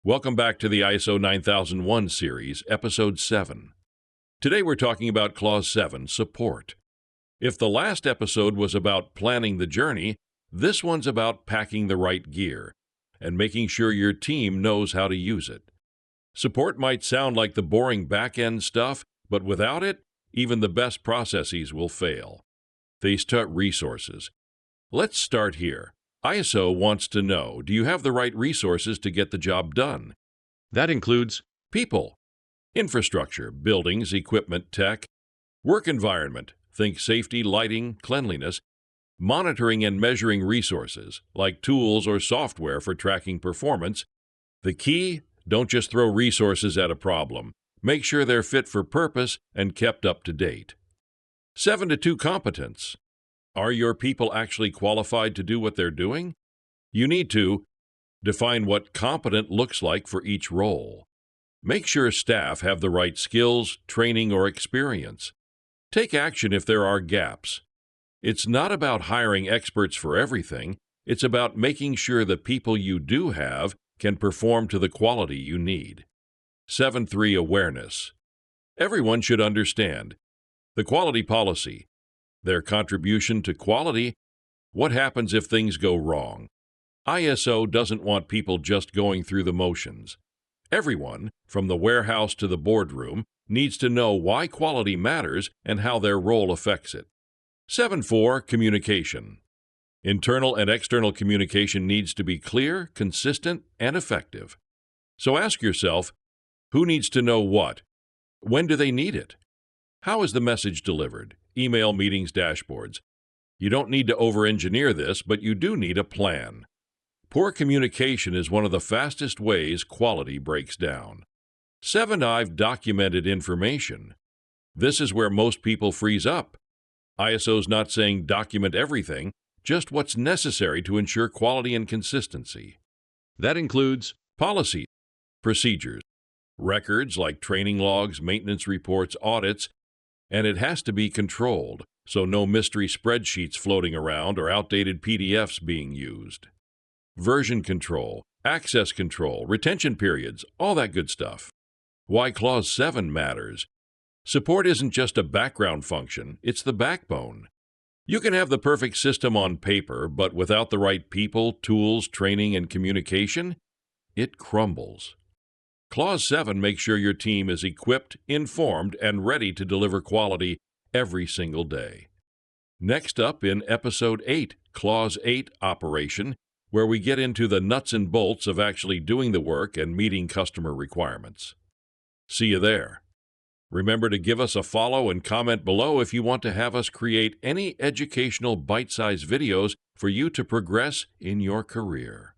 Welcome back to the ISO 9001 series, Episode 7. Today we're talking about Clause 7, Support. If the last episode was about planning the journey, this one's about packing the right gear and making sure your team knows how to use it. Support might sound like the boring back-end stuff, but without it, even the best processes will fail. These resources. Let's start here. ISO wants to know, do you have the right resources to get the job done? That includes people, infrastructure, buildings, equipment, tech, work environment, think safety, lighting, cleanliness, monitoring and measuring resources, like tools or software for tracking performance. The key, don't just throw resources at a problem. Make sure they're fit for purpose and kept up to date. 7-2 competence. Are your people actually qualified to do what they're doing? You need to define what competent looks like for each role. Make sure staff have the right skills, training, or experience. Take action if there are gaps. It's not about hiring experts for everything. It's about making sure the people you do have can perform to the quality you need. 7-3 awareness. Everyone should understand the quality policy, their contribution to quality. What happens if things go wrong? ISO doesn't want people just going through the motions. Everyone, from the warehouse to the boardroom, needs to know why quality matters and how their role affects it. 7-4 communication. Internal and external communication needs to be clear, consistent, and effective. So ask yourself, who needs to know what? When do they need it? How is the message delivered? Email, meetings, dashboards. You don't need to over-engineer this, but you do need a plan. Poor communication is one of the fastest ways quality breaks down. 7 I've documented information. This is where most people freeze up. ISO's not saying document everything, just what's necessary to ensure quality and consistency. That includes policies, procedures, records like training logs, maintenance reports, audits, and it has to be controlled, so no mystery spreadsheets floating around or outdated PDFs being used. Version control, access control, retention periods, all that good stuff. Why Clause 7 matters. Support isn't just a background function, it's the backbone. You can have the perfect system on paper, but without the right people, tools, training, and communication, it crumbles. Clause 7 makes sure your team is equipped, informed, and ready to deliver quality every single day. Next up in Episode 8, Clause 8 Operation, where we get into the nuts and bolts of actually doing the work and meeting customer requirements. See you there. Remember to give us a follow and comment below if you want to have us create any educational bite-sized videos for you to progress in your career.